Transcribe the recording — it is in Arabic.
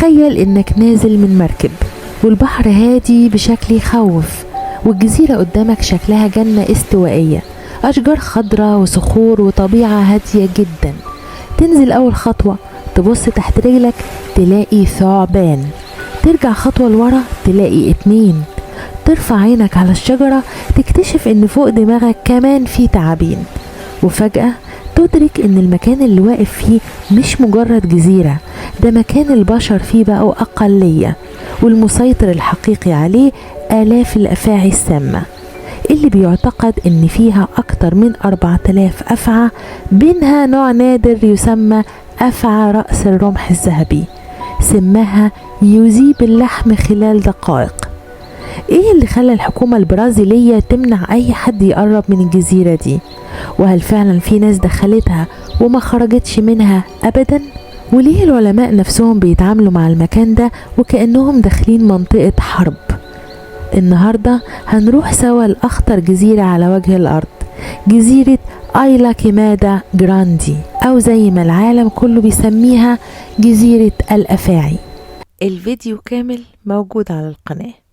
تخيل انك نازل من مركب والبحر هادي بشكل يخوف، والجزيرة قدامك شكلها جنة استوائية، أشجار خضراء وصخور وطبيعة هادية جدا. تنزل أول خطوة تبص تحت رجلك تلاقي ثعبان، ترجع خطوة لورا تلاقي 2، ترفع عينك على الشجرة تكتشف ان فوق دماغك كمان في تعابين، وفجأة تدرك ان المكان اللي واقف فيه مش مجرد جزيرة، ده مكان البشر فيه بقوا أقلية، والمسيطر الحقيقي عليه آلاف الأفاعي السامة اللي بيعتقد ان فيها اكتر من 4000 أفعى، بينها نوع نادر يسمى أفعى رأس الرمح الذهبي، سمها يذيب اللحم خلال دقائق. ايه اللي خلى الحكومة البرازيلية تمنع اي حد يقرب من الجزيرة دي؟ وهل فعلا في ناس دخلتها وما خرجتش منها ابدا؟ وليه العلماء نفسهم بيتعاملوا مع المكان ده وكأنهم داخلين منطقة حرب؟ النهاردة هنروح سوا لأخطر جزيرة على وجه الأرض، جزيرة آيلا كيمادا جراندي، أو زي ما العالم كله بيسميها جزيرة الأفاعي. الفيديو كامل موجود على القناة.